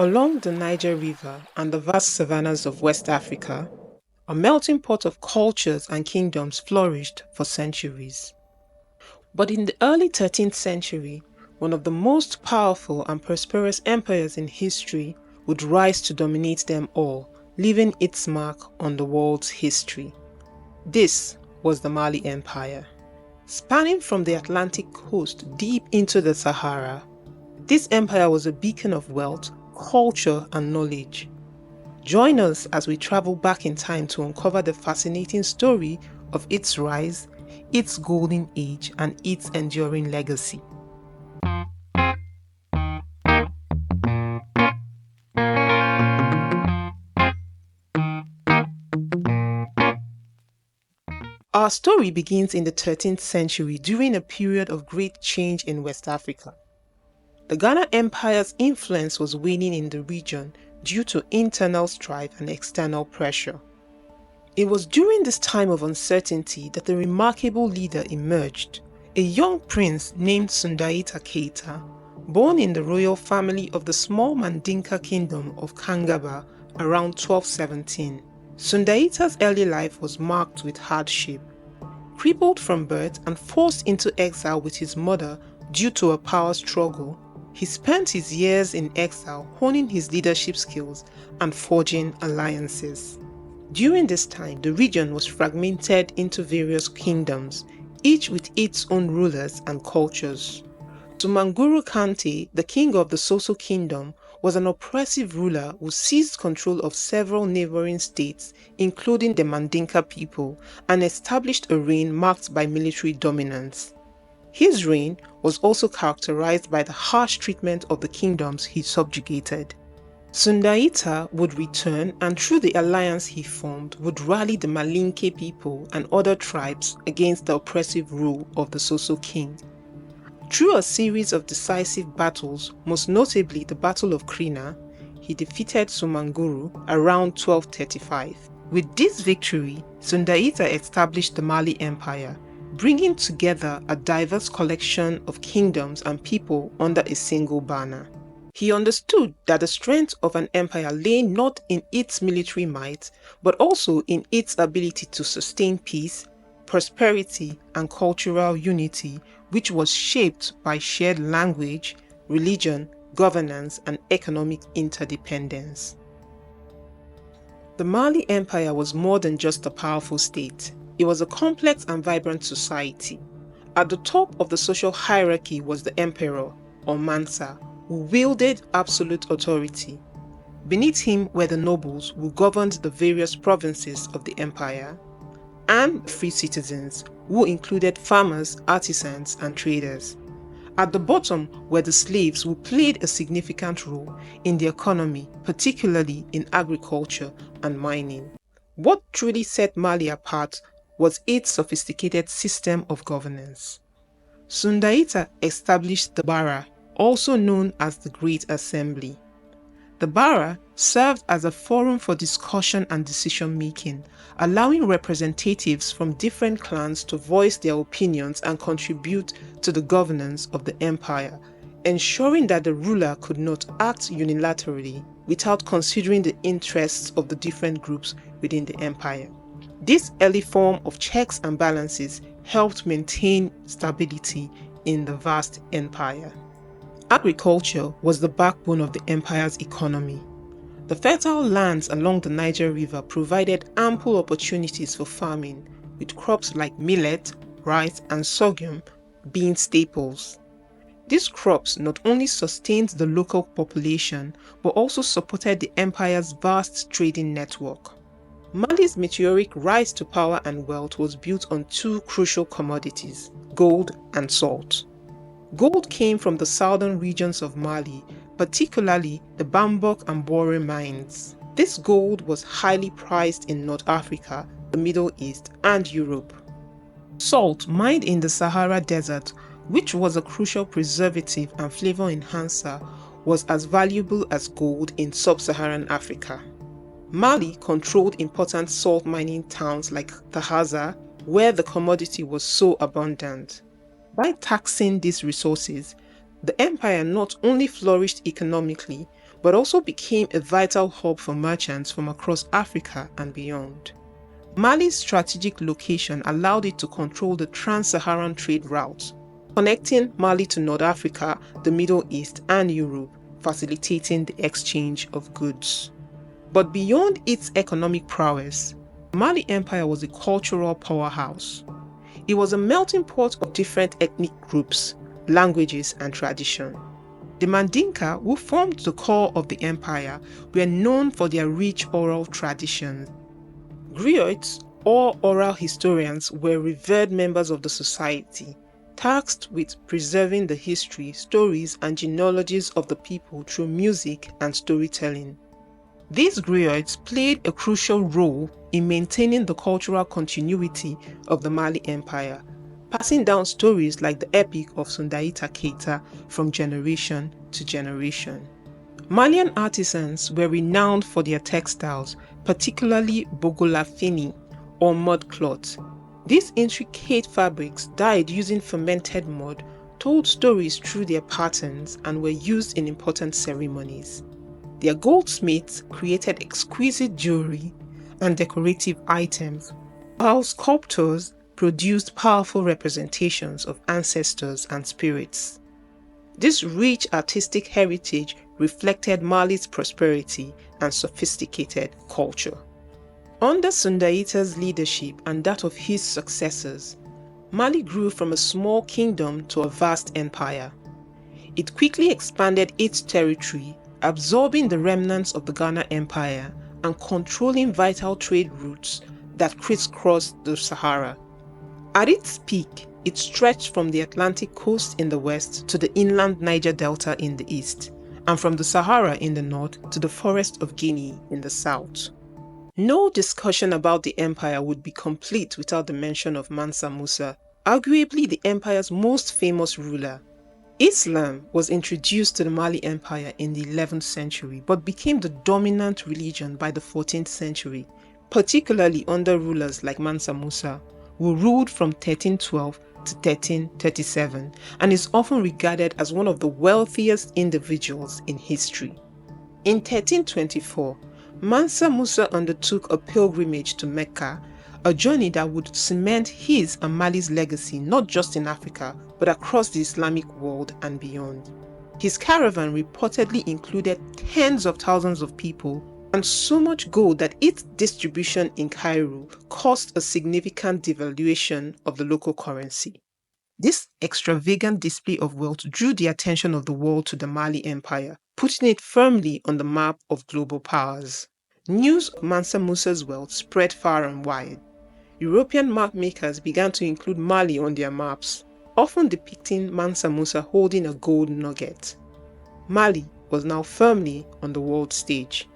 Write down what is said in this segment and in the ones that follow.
Along the Niger River and the vast savannas of West Africa, a melting pot of cultures and kingdoms flourished for centuries. But in the early 13th century, one of the most powerful and prosperous empires in history would rise to dominate them all, leaving its mark on the world's history. This was the Mali Empire. Spanning from the Atlantic coast deep into the Sahara, this empire was a beacon of wealth, culture, and knowledge. Join us as we travel back in time to uncover the fascinating story of its rise, its golden age, and its enduring legacy. Our story begins in the 13th century during a period of great change in West Africa. The Ghana Empire's influence was waning in the region due to internal strife and external pressure. It was during this time of uncertainty that a remarkable leader emerged, a young prince named Sundaita Keita, born in the royal family of the small Mandinka kingdom of Kangaba around 1217. Sundaita's early life was marked with hardship. Crippled from birth and forced into exile with his mother due to a power struggle, he spent his years in exile honing his leadership skills and forging alliances. During this time, the region was fragmented into various kingdoms, each with its own rulers and cultures. Tumanguru Kante, the king of the Soso kingdom, was an oppressive ruler who seized control of several neighboring states, including the Mandinka people, and established a reign marked by military dominance. His reign was also characterized by the harsh treatment of the kingdoms he subjugated. Sundaita would return and through the alliance he formed would rally the Malinke people and other tribes against the oppressive rule of the Soso king. Through a series of decisive battles, most notably the Battle of Krina, he defeated Sumanguru around 1235. With this victory, Sundaita established the Mali Empire, bringing together a diverse collection of kingdoms and people under a single banner. He understood that the strength of an empire lay not in its military might, but also in its ability to sustain peace, prosperity, and cultural unity, which was shaped by shared language, religion, governance, and economic interdependence. The Mali Empire was more than just a powerful state. It was a complex and vibrant society. At the top of the social hierarchy was the emperor, or Mansa, who wielded absolute authority. Beneath him were the nobles who governed the various provinces of the empire, and free citizens, who included farmers, artisans, and traders. At the bottom were the slaves who played a significant role in the economy, particularly in agriculture and mining. What truly set Mali apart was its sophisticated system of governance. Sundaita established the Bara, also known as the Great Assembly. The Bara served as a forum for discussion and decision-making, allowing representatives from different clans to voice their opinions and contribute to the governance of the empire, ensuring that the ruler could not act unilaterally without considering the interests of the different groups within the empire. This early form of checks and balances helped maintain stability in the vast empire. Agriculture was the backbone of the empire's economy. The fertile lands along the Niger River provided ample opportunities for farming, with crops like millet, rice, and sorghum being staples. These crops not only sustained the local population, but also supported the empire's vast trading network. Mali's meteoric rise to power and wealth was built on two crucial commodities: gold and salt. Gold came from the southern regions of Mali, particularly the Bambok and Bore mines. This gold was highly prized in North Africa, the Middle East, and Europe. Salt, mined in the Sahara Desert, which was a crucial preservative and flavor enhancer, was as valuable as gold in sub-Saharan Africa. Mali controlled important salt mining towns like Tahaza, where the commodity was so abundant. By taxing these resources, The empire not only flourished economically, but also became a vital hub for merchants from across Africa and beyond. Mali's strategic location allowed it to control the trans-Saharan trade routes, connecting Mali to North Africa, the Middle East, and Europe, facilitating the exchange of goods. But beyond its economic prowess, the Mali Empire was a cultural powerhouse. It was a melting pot of different ethnic groups, languages, and tradition. The Mandinka, who formed the core of the empire, were known for their rich oral traditions. Griots, or oral historians, were revered members of the society, tasked with preserving the history, stories, and genealogies of the people through music and storytelling. These griots played a crucial role in maintaining the cultural continuity of the Mali Empire, passing down stories like the epic of Sundaita Keita from generation to generation. Malian artisans were renowned for their textiles, particularly bogolafini, or mud cloth. These intricate fabrics, dyed using fermented mud, told stories through their patterns and were used in important ceremonies. Their goldsmiths created exquisite jewelry and decorative items, while sculptors produced powerful representations of ancestors and spirits. This rich artistic heritage reflected Mali's prosperity and sophisticated culture. Under Sundaita's leadership and that of his successors, Mali grew from a small kingdom to a vast empire. It quickly expanded its territory, absorbing the remnants of the Ghana Empire and controlling vital trade routes that crisscrossed the Sahara. At its peak, it stretched from the Atlantic coast in the west to the inland Niger Delta in the east, and from the Sahara in the north to the Forest of Guinea in the south. No discussion about the empire would be complete without the mention of Mansa Musa, arguably the empire's most famous ruler. Islam was introduced to the Mali Empire in the 11th century but became the dominant religion by the 14th century, particularly under rulers like Mansa Musa, who ruled from 1312 to 1337 and is often regarded as one of the wealthiest individuals in history. In 1324, Mansa Musa undertook a pilgrimage to Mecca, a journey that would cement his and Mali's legacy not just in Africa, but across the Islamic world and beyond. His caravan reportedly included tens of thousands of people and so much gold that its distribution in Cairo caused a significant devaluation of the local currency. This extravagant display of wealth drew the attention of the world to the Mali Empire, putting it firmly on the map of global powers. News of Mansa Musa's wealth spread far and wide. European map makers began to include Mali on their maps, often depicting Mansa Musa holding a gold nugget. Mali was now firmly on the world stage.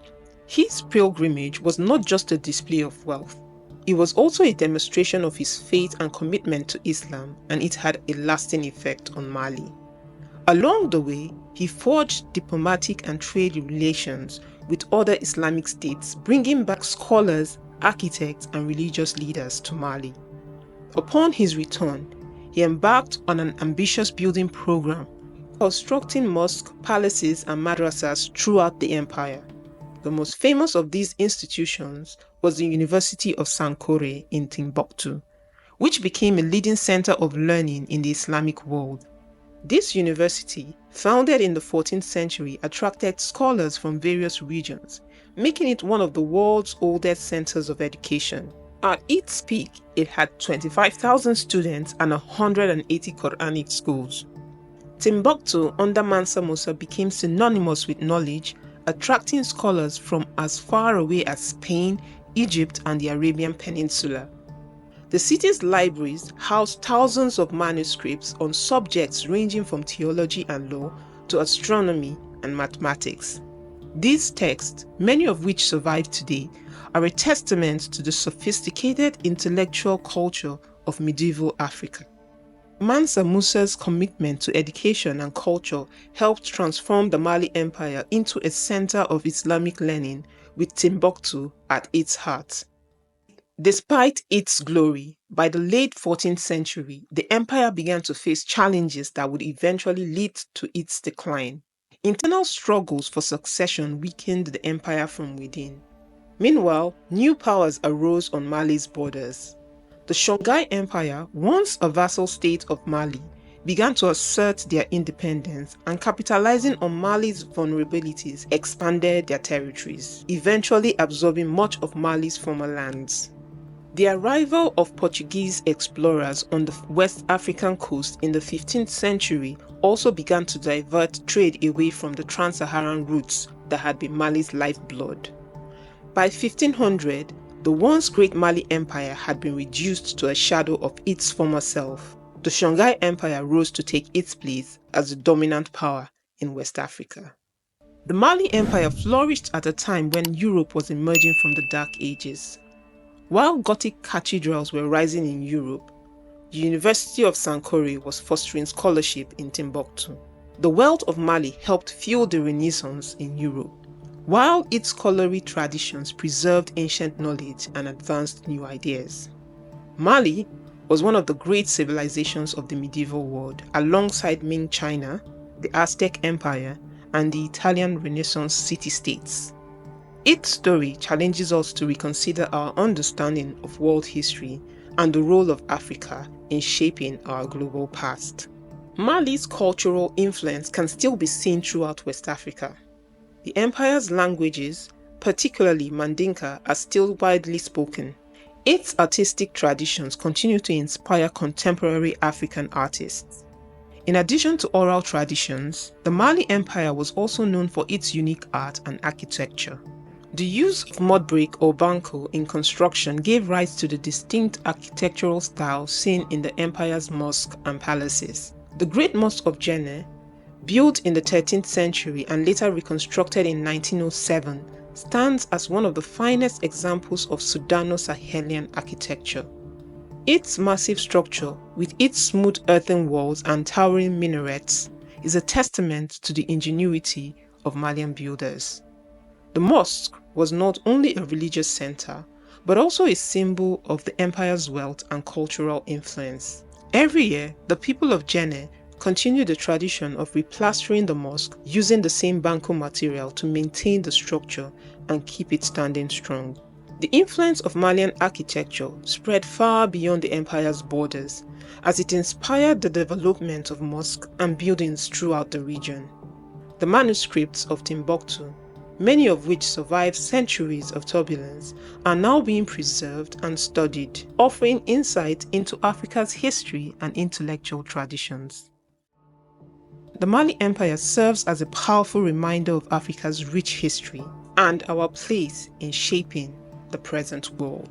His pilgrimage was not just a display of wealth. It was also a demonstration of his faith and commitment to Islam, and it had a lasting effect on Mali. Along the way, he forged diplomatic and trade relations with other Islamic states, bringing back scholars, architects, and religious leaders to Mali. Upon his return, he embarked on an ambitious building program, constructing mosques, palaces, and madrasas throughout the empire. The most famous of these institutions was the University of Sankore in Timbuktu, which became a leading center of learning in the Islamic world. This university, founded in the 14th century, attracted scholars from various regions, making it one of the world's oldest centers of education. At its peak, it had 25,000 students and 180 Quranic schools. Timbuktu under Mansa Musa became synonymous with knowledge, attracting scholars from as far away as Spain, Egypt, and the Arabian Peninsula. The city's libraries housed thousands of manuscripts on subjects ranging from theology and law to astronomy and mathematics. These texts, many of which survive today, are a testament to the sophisticated intellectual culture of medieval Africa. Mansa Musa's commitment to education and culture helped transform the Mali Empire into a center of Islamic learning with Timbuktu at its heart. Despite its glory, by the late 14th century, the empire began to face challenges that would eventually lead to its decline. Internal struggles for succession weakened the empire from within. Meanwhile, new powers arose on Mali's borders. The Songhai Empire, once a vassal state of Mali, began to assert their independence and, capitalizing on Mali's vulnerabilities, expanded their territories, eventually absorbing much of Mali's former lands. The arrival of Portuguese explorers on the West African coast in the 15th century also began to divert trade away from the trans-Saharan routes that had been Mali's lifeblood. By 1500, the once great Mali Empire had been reduced to a shadow of its former self. The Songhai Empire rose to take its place as the dominant power in West Africa. The Mali Empire flourished at a time when Europe was emerging from the Dark Ages. While Gothic cathedrals were rising in Europe, the University of Sankore was fostering scholarship in Timbuktu. The wealth of Mali helped fuel the Renaissance in Europe, while its scholarly traditions preserved ancient knowledge and advanced new ideas. Mali was one of the great civilizations of the medieval world, alongside Ming China, the Aztec Empire, and the Italian Renaissance city-states. Its story challenges us to reconsider our understanding of world history and the role of Africa in shaping our global past. Mali's cultural influence can still be seen throughout West Africa. The empire's languages, particularly Mandinka, are still widely spoken. Its artistic traditions continue to inspire contemporary African artists. In addition to oral traditions, the Mali Empire was also known for its unique art and architecture. The use of mud brick or banco in construction gave rise to the distinct architectural style seen in the empire's mosques and palaces. The Great Mosque of Djenné, built in the 13th century and later reconstructed in 1907, stands as one of the finest examples of Sudano-Sahelian architecture. Its massive structure, with its smooth earthen walls and towering minarets, is a testament to the ingenuity of Malian builders. The mosque was not only a religious center, but also a symbol of the empire's wealth and cultural influence. Every year, the people of Djenné continue the tradition of replastering the mosque using the same banco material to maintain the structure and keep it standing strong. The influence of Malian architecture spread far beyond the empire's borders, as it inspired the development of mosques and buildings throughout the region. The manuscripts of Timbuktu, many of which survived centuries of turbulence, are now being preserved and studied, offering insight into Africa's history and intellectual traditions. The Mali Empire serves as a powerful reminder of Africa's rich history and our place in shaping the present world.